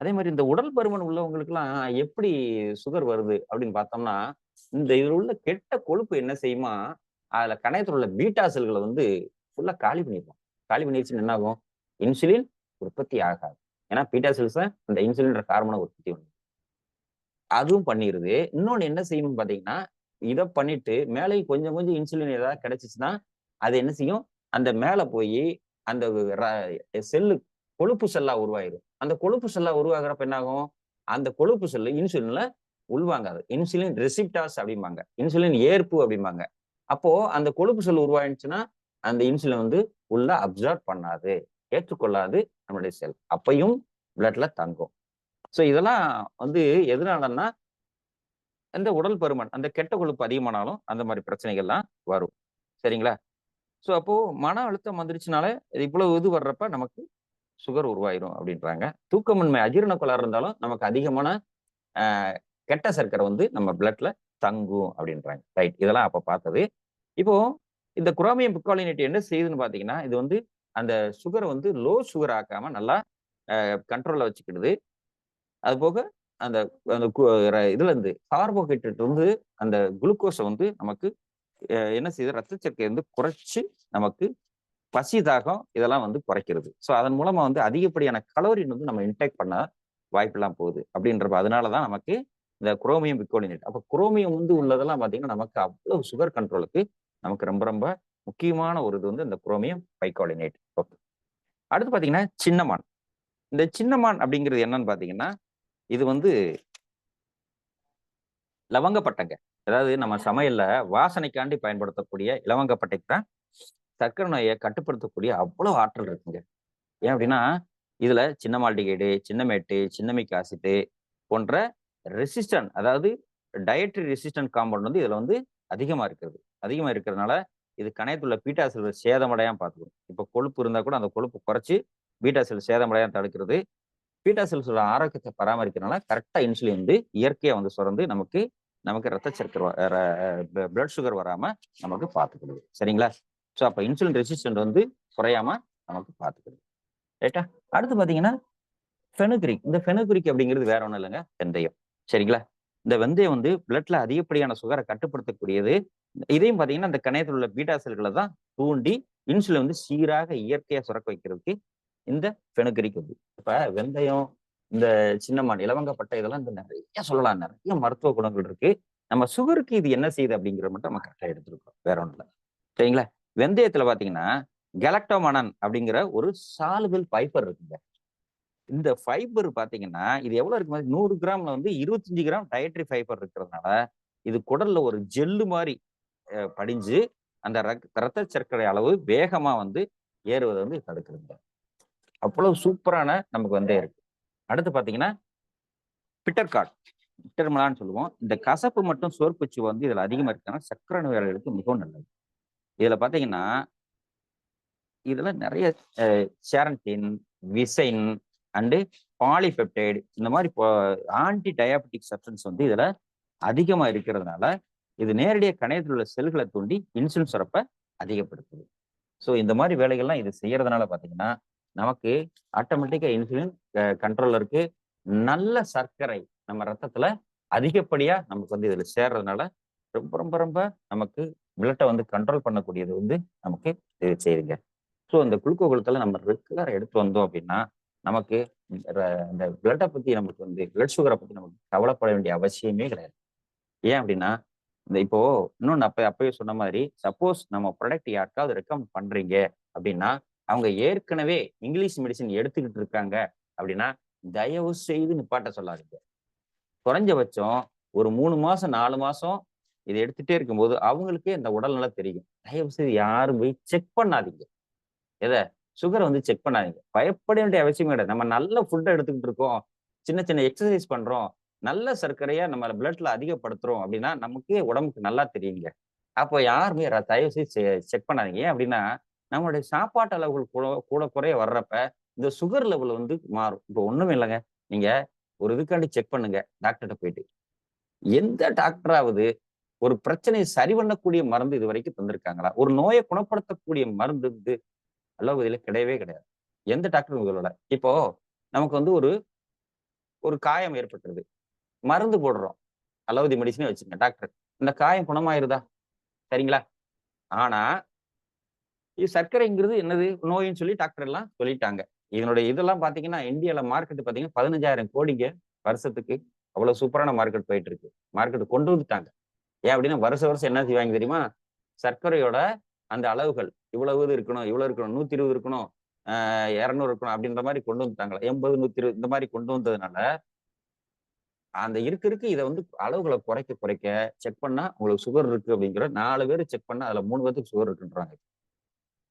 S1: அதே மாதிரி இந்த உடல் பருமன் உள்ளவங்களுக்குலாம் எப்படி சுகர் வருது அப்படின்னு பார்த்தோம்னா, இந்த இதுல உள்ள கெட்ட கொழுப்பு என்ன செய்யுமா, அதுல கணையத்துல உள்ள பீட்டா செல்கள வந்து ஃபுல்லா காலி பண்ணிரும். காலி பண்ணிருச்சுன்னா என்ன ஆகும்? இன்சுலின் உற்பத்தி ஆகாது. ஏன்னா பீட்டா செல்ஸ் தான் அந்த இன்சுலின்ற ஹார்மோன உற்பத்தி பண்ணும். அதுவும் பண்ணிருது. இன்னொன்னு என்ன செய்யும்னு பார்த்தீங்கன்னா, இத பண்ணிட்டு மேலேயும் கொஞ்சம் கொஞ்சம் இன்சுலின் ஏதாவது கிடைச்சுச்சுன்னா, அது என்ன செய்யும்? அந்த மேல போயி அந்த ர செல்லு கொழுப்பு செல்லா உருவாயிரும். அந்த கொழுப்பு செல்லா உருவாகுறப்ப என்ன ஆகும்? அந்த கொழுப்பு செல்லு இன்சுலின்ல உள்வாங்காது. இன்சுலின் ரெசிப்டார்ஸ் அப்படிம்பாங்க. இன்சுலின் ஏற்பு அப்படிம்பாங்க. அப்போ அந்த கொழுப்பு செல் உருவாயிருச்சுன்னா, அந்த இன்சுலின் வந்து உள்ள அப்சார்ப் பண்ணாது. ஏற்றுக்கொள்ளாது நம்முடைய செல். அப்பயும் பிளட்ல தங்கும். சோ இதெல்லாம் வந்து எதனாலன்னா, அந்த உடல் பருமன், அந்த கெட்ட கொழுப்பு அதிகமானாலும் அந்த மாரி பிரச்சனைகள்லாம் வரும். சரிங்களா? சோ அப்போ மன அழுத்தம் வந்துருச்சுனாலே, இவ்வளவு இது வர்றப்ப நமக்கு சுகர் உருவாயிரும் அப்படின்றாங்க. தூக்கமின்மை, அஜீரண கோளாறு இருந்தாலும் நமக்கு அதிகமான அ கெட்ட சர்க்கரை வந்து நம்ம பிளட்ல தங்கும் அப்படின்றாங்க. ரைட். இதெல்லாம் அப்ப பார்த்தது. இப்போ இந்த குரோமியம் பிக்காலினேட் என்ன செய்யுதுன்னு பார்த்தீங்கன்னா, இது வந்து அந்த சுகர வந்து லோ சுகர் ஆக்காம நல்லா கண்ட்ரோல்ல வச்சுக்கிடுது. அதுபோக அந்த அந்த இதுலருந்து கார்போஹைட்ரேட் வந்து அந்த குளுக்கோஸ வந்து நமக்கு என்ன செய்யுது? ரத்த சர்க்கைய வந்து குறைச்சு நமக்கு பசி, தாகம் இதெல்லாம் வந்து குறைக்கிறது. ஸோ அதன் மூலமா வந்து அதிகப்படியான கலோரின் வந்து நம்ம இன்டேக் பண்ண வாய்ப்பெல்லாம் போகுது. அப்படின்றப்ப அதனால தான் நமக்கு இந்த குரோமியம் பிக்கோலினேட். அப்ப குரோமியம் வந்து உள்ளதெல்லாம் பார்த்தீங்கன்னா, நமக்கு அவ்வளவு சுகர் கண்ட்ரோலுக்கு நமக்கு ரொம்ப ரொம்ப முக்கியமான ஒரு இது வந்து இந்த குரோமியம் பைகாலினேட். ஓகே. அடுத்து பார்த்தீங்கன்னா, சின்னமான். இந்த சின்னமான் அப்படிங்கிறது என்னன்னு பார்த்தீங்கன்னா, இது வந்து லவங்கப்பட்டைங்க. அதாவது நம்ம சமையல்ல வாசனைக்காண்டி பயன்படுத்தக்கூடிய இலவங்கப்பட்டைக்கு தான் சர்க்கரை நோய கட்டுப்படுத்தக்கூடிய அவ்வளவு ஆற்றல் இருக்குங்க. ஏன் அப்படின்னா, இதுல சின்ன மால்டிகைடு, சின்னமேட்டு, சின்னமிக் ஆசிட்டு போன்ற ரெசிஸ்டன்ட் அதாவது டயட்ரி ரெசிஸ்டன்ட் காம்பவுண்ட் வந்து இதுல வந்து அதிகமா இருக்கிறது. அதிகமா இருக்கிறதுனால, இது கணையத்துல பீட்டா செல்கள் சேதமடையாம பார்த்துக்கும். இப்ப கொழுப்பு இருந்தா கூட அந்த கொழுப்பு குறைச்சு பீட்டா செல் சேதமடையாம தடுக்கிறது. பீட்டா செல்ஸோட ஆரோக்கியத்தை பராமரிக்கிறனால கரெக்ட்டா இன்சுலின் வந்து இயற்கையா வந்து சுரந்து நமக்கு நமக்கு ரத்த சர்க்கரை பிளட் சுகர் வராம நமக்கு பார்த்துக்கிடுது. சரிங்களா? ஸோ அப்ப இன்சுலின் ரெசிஸ்டன்ட் வந்து குறையாம நமக்கு பார்த்துக்கிடுது. ரைட்டா? அடுத்து பார்த்தீங்கன்னா, ஃபெனுக்ரிக். இந்த ஃபெனுக்ரிக் அப்படிங்கிறது வேற ஒண்ணும் இல்லங்க. வெந்தயம். சரிங்களா? இந்த வெந்தயம் வந்து பிளட்ல அதிகப்படியான சுகர கட்டுப்படுத்தக்கூடியது. இதையும் பார்த்தீங்கன்னா, இந்த கணையத்தில் உள்ள பீட்டா செல்கள தான் தூண்டி இன்சுலின் வந்து சீராக இயற்கையா சுரக்க வைக்கிறதுக்கு இந்த ஃபெனுக்ரிக் வந்து. இப்ப வெந்தயம், இந்த சின்னமான், இலவங்கப்பட்டை இதெல்லாம் இந்த நெறைய சொல்லலாம். நெறைய மருத்துவ குணங்கள் இருக்கு. நம்ம சுகருக்கு இது என்ன செய்யுது அப்படிங்கிறத மட்டும் நம்ம கரெக்ட்டா எடுத்துருக்கோம். வேற ஒண்ணும் இல்ல. சரிங்களா? வெந்தயத்துல பார்த்தீங்கன்னா, கலக்டோமனன் அப்படிங்கிற ஒரு சாலுபிள் ஃபைபர் இருக்குங்க. இந்த ஃபைபர் பார்த்தீங்கன்னா, இது எவ்வளவு இருக்கு 100 கிராம்ல வந்து 25 கிராம் டயட்ரி ஃபைபர் இருக்கிறதுனால, இது குடல்ல ஒரு ஜெல்லு மாரி படிஞ்சு, அந்த ரத்த சர்க்கரை அளவு வேகமா வந்து ஏறுவத வந்து தடுக்குதுங்க. அவ்வளவு சூப்பரான நமக்கு வெந்தயம் இருக்கு. அடுத்து பார்த்தீங்கன்னா, பிட்டர் கார்ட். பிட்டர் மலான்னு சொல்லுவோம். இந்த கசப்பு மற்றும் சோர்ப்புச்சு வந்து இதுல அதிகமா இருக்கனால, சர்க்கரை நோயாளிகளுக்கு மிகவும் நல்லது. இதுல பார்த்தீங்கன்னா, இதுல நெறைய அ சேரன்டின், விசைன் அண்டு பாலிபெப்டைட் இந்த மாரி ஆன்டி டயாபெட்டிக் சப்ஸ்டன்ஸ் வந்து இதுல அதிகமா இருக்கிறதுனால, இது நேரடியா கணையத்தில் உள்ள செல்கள தூண்டி இன்சுலின் சுரப்ப அதிகப்படுத்துது. ஸோ இந்த மாரி வேலைகள்லாம் இது செய்யறதுனால பார்த்தீங்கன்னா, நமக்கு ஆட்டோமேட்டிக்கா இன்சுலின் கண்ட்ரோல்ல இருக்கு. நல்ல சர்க்கரை நம்ம ரத்தத்துல அதிகப்படியா நமக்கு வந்து இதுல சேர்றதுனால, ரொம்ப ரொம்ப ரொம்ப நமக்கு பிளட்ட வந்து கண்ட்ரோல் பண்ணக்கூடியது வந்து நமக்கு இது செய்யுதுங்க. ஸோ இந்த குளுக்கோகுளுக்கெல்லாம் நம்ம ரெகுலரா எடுத்து வந்தோம் அப்படின்னா, நமக்கு இந்த பிளட்ட பத்தி நமக்கு வந்து பிளட் சுகர பத்தி நமக்கு கவலைப்பட வேண்டிய அவசியமே கிடையாது. ஏன் அப்படின்னா, இந்த இப்போ இன்னொன்னு அப்பயே சொன்ன மாதிரி, சப்போஸ் நம்ம ப்ராடக்ட் யாருக்காவது ரெக்கமெண்ட் பண்றீங்க அப்படின்னா, அவங்க ஏற்கனவே இங்கிலீஷ் மெடிசன் எடுத்துக்கிட்டு இருக்காங்க அப்படின்னா தயவு செய்து நிப்பாட்ட சொல்லாதீங்க. குறைஞ்சபட்சம் ஒரு 3 மாசம் 4 மாசம் இதை எடுத்துட்டே இருக்கும்போது அவங்களுக்கே இந்த உடல்நல தெரியும். தயவு செய்து யாரும் போய் செக் பண்ணாதீங்க. எத சுகரை வந்து செக் பண்ணாதீங்க. பயப்பட வேண்டிய அவசியம் கிடையாது. நம்ம நல்ல ஃபுட்டை எடுத்துக்கிட்டு இருக்கோம், சின்ன சின்ன எக்ஸசைஸ் பண்றோம், நல்ல சர்க்கரையா நம்ம பிளட்ல அதிகப்படுத்துறோம் அப்படின்னா நமக்கே உடம்புக்கு நல்லா தெரியுங்க. அப்போ யாருமே தயவு செய்து செக் பண்ணாதீங்க. ஏன் அப்படின்னா நம்மளுடைய சாப்பாட்டு அளவுகள் கூட கூட குறைய வர்றப்ப இந்த சுகர் லெவல் வந்து மாறும். இப்போ ஒண்ணுமே இல்லைங்க. நீங்க ஒரு இதுக்காண்டி செக் பண்ணுங்க டாக்டர்கிட்ட போயிட்டு. எந்த டாக்டராவது ஒரு பிரச்சனையை சரி பண்ணக்கூடிய மருந்து இது வரைக்கும் தந்திருக்காங்களா? ஒரு நோயை குணப்படுத்தக்கூடிய மருந்து வந்து அலோபதியில கிடையவே கிடையாது. எந்த டாக்டரும் சொல்லல. இப்போ நமக்கு வந்து ஒரு ஒரு காயம் ஏற்பட்டுருது. மருந்து போடுறோம். அலோபதி மெடிசினே வச்சுக்கங்க டாக்டர். இந்த காயம் குணமாயிருதா? சரிங்களா? ஆனா, சர்க்கரைங்கிறது என்னது? நோயின்னு சொல்லி டாக்டர் எல்லாம் சொல்லிட்டாங்க. இதனுடைய இதெல்லாம் பார்த்தீங்கன்னா, இந்தியால மார்க்கெட் பார்த்தீங்கன்னா 15,000 கோடிங்க வருஷத்துக்கு. அவ்வளவு சூப்பரான மார்க்கெட் போயிட்டு இருக்கு. மார்க்கெட் கொண்டு வந்துட்டாங்க. ஏன் அப்படின்னா வருஷம் வருஷம் என்ன செய்வாங்க தெரியுமா? சர்க்கரையோட அந்த அளவுகள் இவ்வளவு இது இருக்கணும், இவ்வளவு இருக்கணும், 120 இருக்கணும், 200 இருக்கணும் அப்படின்ற மாரி கொண்டு வந்துட்டாங்களா. 80, 120 இந்த மாரி கொண்டு வந்ததுனால, அந்த இருக்க இத வந்து அளவுகள குறைக்க குறைக்க செக் பண்ணா உங்களுக்கு சுகர் இருக்கு அப்படிங்கிற 4 பேரு செக் பண்ணா அதுல 3 பேத்துக்கு சுகர் இருக்குன்றாங்க.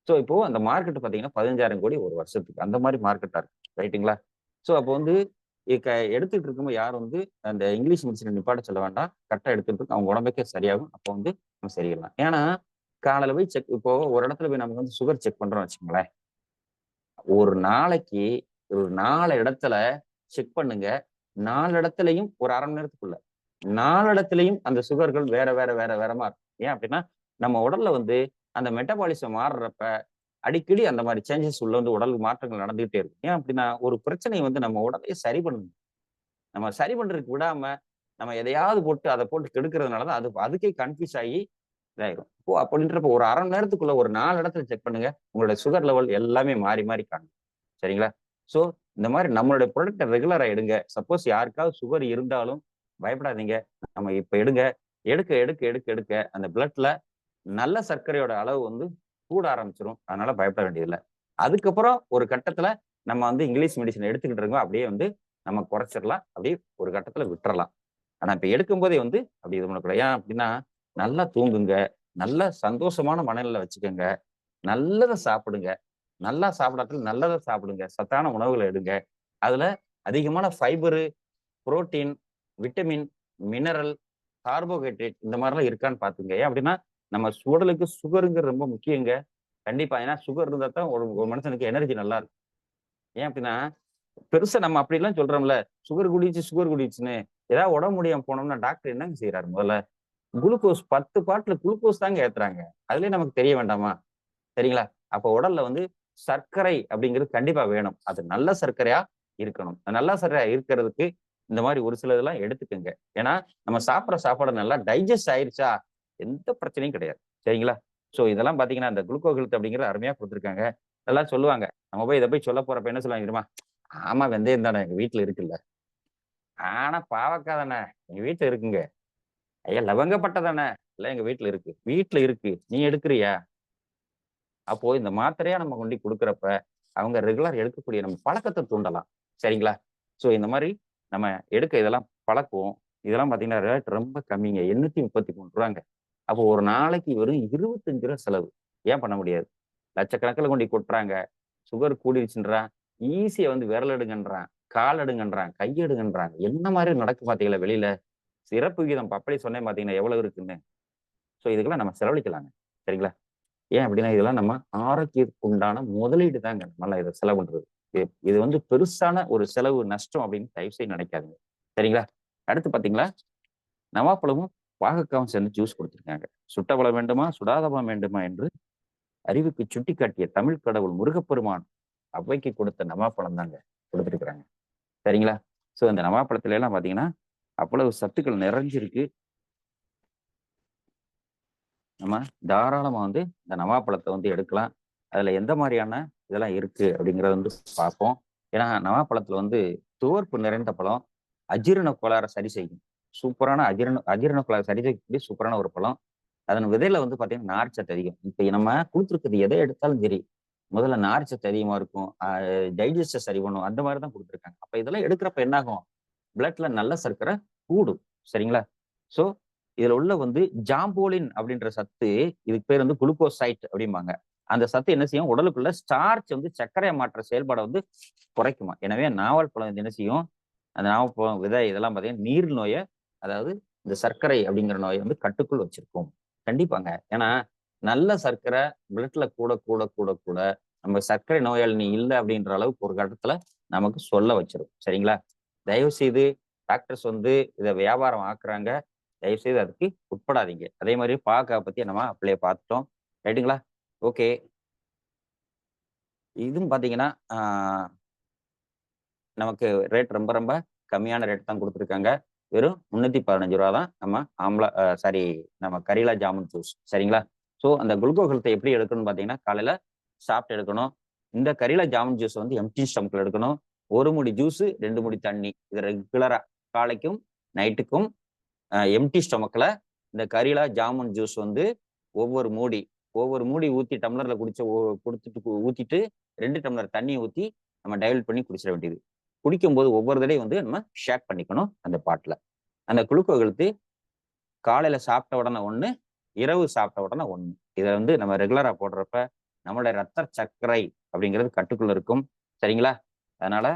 S1: ஸோ இப்போ அந்த மார்க்கெட் பார்த்தீங்கன்னா 15,000 கோடி ஒரு வருஷத்துக்கு. அந்த மாரி மார்க்கெட்டா இருக்கு. ரைட்டுங்களா? ஸோ அப்போ வந்து எடுத்துட்டு இருக்கும்போது யாரும் வந்து அந்த இங்கிலீஷ் மெடிசின நிப்பாட்ட சொல்ல வேண்டாம். கரெக்ட்டா எடுத்துட்டு இருக்கு. அவங்க உடம்புக்கே சரியாகும். அப்போ வந்து நம்ம சரியில்லாம். ஏன்னா, காலையில போய் இப்போ ஒரு இடத்துல போய் நம்ம வந்து சுகர் செக் பண்றோம்னு வச்சுக்கோங்களேன். ஒரு நாளைக்கு ஒரு 4 இடத்துல செக் பண்ணுங்க. 4 இடத்துலயும் ஒரு 1/2 மணி நேரத்துக்குள்ள. 4 இடத்துலயும் அந்த சுகர்கள் வேற, வேற, வேற, வேறமா இருக்கும். ஏன் அப்டின்னா, நம்ம உடல்ல வந்து அந்த மெட்டபாலிசம் மாறுறப்ப, அடிக்கடி அந்த மாரி சேஞ்சஸ் உள்ள வந்து உடல் மாற்றங்கள் நடந்துகிட்டே இருக்கும். ஏன் அப்டின்னா, ஒரு பிரச்சனைய வந்து நம்ம உடலே சரி பண்ணணும். நம்ம சரி பண்றதுக்கு விடாம, நம்ம எதையாவது போட்டு அத போட்டு கெடுக்கிறதுனால தான் அதுக்கே கன்ஃப்யூஸ் ஆகி இதாயிரும். அப்படின்றப்போ ஒரு 1/2 மணி நேரத்துக்குள்ள ஒரு 4 இடத்துல செக் பண்ணுங்க. உங்களுடைய சுகர் லெவல் எல்லாமே மாறி, மாறி காணும். சரிங்களா? ஸோ இந்த மாரி நம்மளுடைய ப்ராடக்ட்ட ரெகுலரா எடுங்க. சப்போஸ் யாருக்காவது சுகர் இருந்தாலும் பயப்படாதீங்க. நம்ம இப்ப எடுங்க. எடுக்க, எடுக்க, எடுக்க, எடுக்க அந்த பிளட்ல நல்ல சர்க்கரையோட அளவு வந்து கூட ஆரம்பிச்சுரும். அதனால பயப்பட வேண்டியதில்ல. அதுக்கப்புறம் ஒரு கட்டத்துல நம்ம வந்து இங்கிலீஷ் மெடிசின் எடுத்துக்கிட்டு இருக்கோம். அப்படியே வந்து நம்ம குறைச்சிடலாம். அப்படியே ஒரு கட்டத்துல விட்டுறலாம். ஆனா இப்ப எடுக்கும்போதே வந்து அப்படி இது பண்ணக்கூடாது. ஏன் அப்படின்னா, நல்லா தூங்குங்க. நல்ல சந்தோஷமான மனநிலையில வச்சுக்கங்க. நல்லத சாப்பிடுங்க. நல்லா சாப்பிடாட்டிலும் நல்லத சாப்பிடுங்க. சத்தான உணவுகள எடுங்க. அதுல அதிகமான fibre, protein, vitamin, mineral, carbohydrate இந்த மாரிலாம் இருக்கான்னு பாத்துங்க. ஏன் அப்படின்னா, நம்ம உடலுக்கு சுகர்ங்கிறது ரொம்ப முக்கியங்க. கண்டிப்பா. ஏன்னா சுகர் இருந்தா தான் ஒரு ஒரு மனுஷனுக்கு எனர்ஜி நல்லா இருக்கும். ஏன் அப்படின்னா, பெருசா நம்ம அப்படிலாம் சொல்றோம்ல, சுகர் கூடிருச்சு, சுகர் கூடிருச்சுன்னு. ஏதாவது உடம்பு முடியாம போனோம்னா டாக்டர் என்னங்க செய்றாரு முதல்ல? குளுக்கோஸ் 10 பாட்டுல குளுக்கோஸ் தாங்க ஏத்துறாங்க. அதுலயே நமக்கு தெரிய வேண்டாமா? சரிங்களா? அப்ப உடல்ல வந்து சர்க்கரை அப்படிங்கிறது கண்டிப்பா வேணும். அது நல்ல சர்க்கரையா இருக்கணும். நல்ல சர்க்கரையா இருக்கிறதுக்கு இந்த மாரி ஒரு சிலதெல்லாம் எடுத்துக்கங்க. ஏன்னா, நம்ம சாப்பிடுற சாப்பாடு நல்லா டைஜெஸ்ட் ஆயிருச்சா, எந்த பிரச்சனையும் கிடையாது. சரிங்களா? ஸோ இதெல்லாம் பார்த்தீங்கன்னா, இந்த குளுக்கோ ஹெல்த் அப்படிங்கிறது அருமையா குடுத்துருக்காங்க. எல்லாம் சொல்லுவாங்க. நம்ம போய் இத போய் சொல்ல போறப்ப என்ன சொல்லுவாங்க தெரியுமா? ஆமா வெந்தயம் தானே எங்க வீட்ல இருக்குல்ல. ஆனா பாவக்கா தானே எங்க வீட்ல இருக்குங்க. ஐயா லவங்கப்பட்டை தானே எல்லாம் எங்க வீட்ல இருக்கு. வீட்ல இருக்கு. நீ எடுக்கிறியா? அப்போ இந்த மாத்திரையா நம்ம கொண்டு குடுக்குறப்ப, அவங்க ரெகுலர் எடுக்கக்கூடிய நம்ம பழக்கத்த தூண்டலாம். சரிங்களா? ஸோ இந்த மாரி நம்ம எடுக்க இதெல்லாம் பழக்குவோம். இதெல்லாம் பார்த்தீங்கன்னா, ரேட் ரொம்ப கம்மிங்க. ரூ. 833ங்க. அப்போ ஒரு நாளைக்கு வெறும் ரூ. 25 செலவு. ஏன் பண்ண முடியாது? லட்சக்கணக்குல கொண்டு கொட்டுறாங்க. சுகர் கூடிருச்சுன்றான். ஈஸியா வந்து விரல் எடுங்கன்றான். கால் எடுங்கன்றான். கை எடுங்கன்றாங்க. என்ன மாரி நடக்கு பார்த்தீங்களா வெளியில? சிறப்பு விகிதம் இப்ப அப்படியே சொன்னேன் பார்த்தீங்கன்னா, எவ்வளவு இருக்குன்னு. ஸோ இதுக்கெல்லாம் நம்ம செலவழிக்கலாங்க. சரிங்களா? ஏன் அப்படின்னா, இதெல்லாம் நம்ம ஆரோக்கியத்துக்கு உண்டான முதலீடு தாங்க. நம்மலாம் இத செலவு பண்றது. இது வந்து பெருசான ஒரு செலவு, நஷ்டம் அப்படின்னு தயவு செய்து நினைக்காதீங்க. சரிங்களா? அடுத்து பார்த்தீங்களா, நவாப்பழமும், பாகற்காவும் சேர்ந்து ஜூஸ் குடுத்துருக்காங்க. "சுட்ட பழம் வேண்டுமா? சுடாத பழம் வேண்டுமா?" என்று அறிவுக்கு சுட்டிக்காட்டிய தமிழ் கடவுள் முருகப்பெருமான் ஔவைக்கு கொடுத்த நவாப்பழம் தாங்க குடுத்துருக்காங்க. சரிங்களா? ஸோ இந்த நவாப்பழத்துல எல்லாம் பார்த்தீங்கன்னா, அவ்வளவு சத்துக்கள் நிறைஞ்சிருக்கு. நம்ம தாராளமா வந்து இந்த நவாப்பழத்த வந்து எடுக்கலாம். அதுல எந்த மாரியான இதெல்லாம் இருக்கு அப்படிங்கிறத வந்து பார்ப்போம். ஏன்னா, நவாப்பழத்துல வந்து துவர்ப்பு நிறைந்த பழம். அஜீரண கோளாற சரி செய்யும். சூப்பரான அஜீரண அஜீரண கோளாற சரி செய்யக்கூடிய சூப்பரான ஒரு பழம். அதன் விதையில வந்து பார்த்தீங்கன்னா, நார்ச்சத்து அதிகம். இப்ப நம்ம குடுத்துருக்கிறது எத எடுத்தாலும் சரி, முதல்ல நார்ச்சத்து அதிகமா இருக்கும், டைஜஸ்ட சரி பண்ணும், அந்த மாதிரி தான் கொடுத்துருக்காங்க. அப்ப இதெல்லாம் எடுக்கிறப்ப என்ன ஆகும், பிளட்ல நல்ல சர்க்கரை கூடும். சரிங்களா? ஸோ இதுல உள்ள வந்து ஜாம்போலின் அப்படின்ற சத்து, இதுக்கு பேர் வந்து குளுக்கோசைட் அப்படிம்பாங்க. அந்த சத்து என்ன செய்யும், உடலுக்குள்ள ஸ்டார்ச் வந்து சர்க்கரையை மாற்ற செயல்பாடை வந்து குறைக்குமா. எனவே நாவல் பழம் வந்து என்ன செய்யும், அந்த நாவப்பழம் விதை இதெல்லாம் பார்த்தீங்கன்னா நீர் நோயை, அதாவது இந்த சர்க்கரை அப்படிங்கிற நோயை வந்து கட்டுக்குள் வச்சிருக்கும். கண்டிப்பாங்க. ஏன்னா நல்ல சர்க்கரை பிளட்ல கூட கூட கூட கூட நம்ம சர்க்கரை நோயாளி நீ இல்லை அப்படின்ற அளவுக்கு ஒரு கட்டத்துல நமக்கு சொல்ல வச்சிரும். சரிங்களா? தயவு செய்து டாக்டர்ஸ் வந்து இதை வியாபாரம் ஆக்குறாங்க, தயவு செய்து அதுக்கு உட்படாதீங்க. அதே மாதிரி பாக்க பத்தி நம்ம அப்படியே பார்த்துட்டோம். ரைட்டுங்களா? ஓகே. இதுவும் பாத்தீங்கன்னா நமக்கு ரேட் ரொம்ப ரொம்ப கம்மியான ரேட் தான் கொடுத்துருக்காங்க. வெறும் 315 ரூபா தான் நம்ம ஆம்லா சாரி நம்ம கரீலா ஜாமுன் ஜூஸ். சரிங்களா? ஸோ அந்த குளுக்கோ ஹெல்த்தை எப்படி எடுக்கணும்னு பார்த்தீங்கன்னா, காலையில சாப்பிட்டு எடுக்கணும். இந்த கரீலா ஜாமுன் ஜூஸ் வந்து எம்ப்டி ஸ்டமக்ல எடுக்கணும். 1 முடி ஜூஸ், 2 முடி தண்ணி. இது ரெகுலரா காலைக்கும் நைட்டுக்கும் எம்ப்டி ஸ்டொமக்ல இந்த கரீலா ஜாமுன் ஜூஸ் வந்து ஒவ்வொரு மூடி ஒவ்வொரு மூடி ஊத்தி டம்ளர்ல ஊத்திட்டு 2 டம்ளர் தண்ணி ஊத்தி நம்ம டைல்யூட் பண்ணி குடிச்சிட வேண்டியது. குடிக்கும்போது ஒவ்வொரு தடவையும் வந்து நம்ம ஷேக் பண்ணிக்கணும் அந்த பாட்டில். அந்த குளுக்கோ ஹெல்த் காலையில சாப்பிட்ட உடனே ஒண்ணு, இரவு சாப்பிட்ட உடனே ஒண்ணு. இதை வந்து நம்ம ரெகுலரா போடுறப்ப நம்மளுடைய ரத்த சர்க்கரை அப்படிங்கிறது கட்டுக்குள்ள இருக்கும். சரிங்களா? அதனால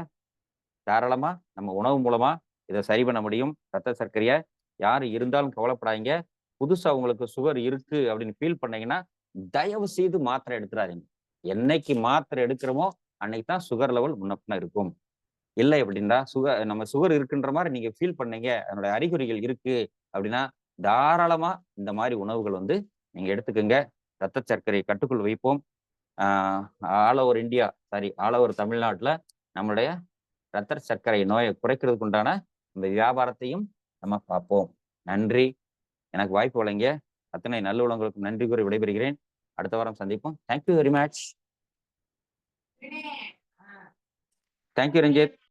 S1: தாராளமா நம்ம உணவு மூலமா இதை சரி பண்ண முடியும். ரத்த சர்க்கரையை யாரு இருந்தாலும் கவலைப்படாதீங்க. புதுசா உங்களுக்கு சுகர் இருக்கு அப்படின்னு ஃபீல் பண்ணீங்கன்னா, தயவு செய்து மாத்திரை எடுத்துறாதீங்க. என்னைக்கு மாத்திரை எடுக்கிறோமோ அன்னைக்கு தான் சுகர் லெவல் முன்ன பின்ன இருக்கும். இல்லை அப்படின்னா நம்ம சுகர் இருக்குன்ற மாதிரி நீங்க ஃபீல் பண்ணீங்க, அதனுடைய அறிகுறிகள் இருக்கு அப்படின்னா, தாராளமா இந்த மாதிரி உணவுகள் வந்து நீங்க எடுத்துக்கங்க. ரத்த சர்க்கரை கட்டுக்குள் வைப்போம். All over India, sorry all over தமிழ்நாட்டுல நம்மளுடைய ரத்த சர்க்கரை நோயை குறைக்கிறதுக்கு உண்டான இந்த வியாபாரத்தையும் நம்ம பார்ப்போம். நன்றி. எனக்கு வாய்ப்பு வழங்கிய அத்தனை நல்லுள்ளங்களுக்கு நன்றி கூறி விடைபெறுகிறேன். அடுத்த வாரம் சந்திப்போம். Thank you very much. Thank you Ranjith.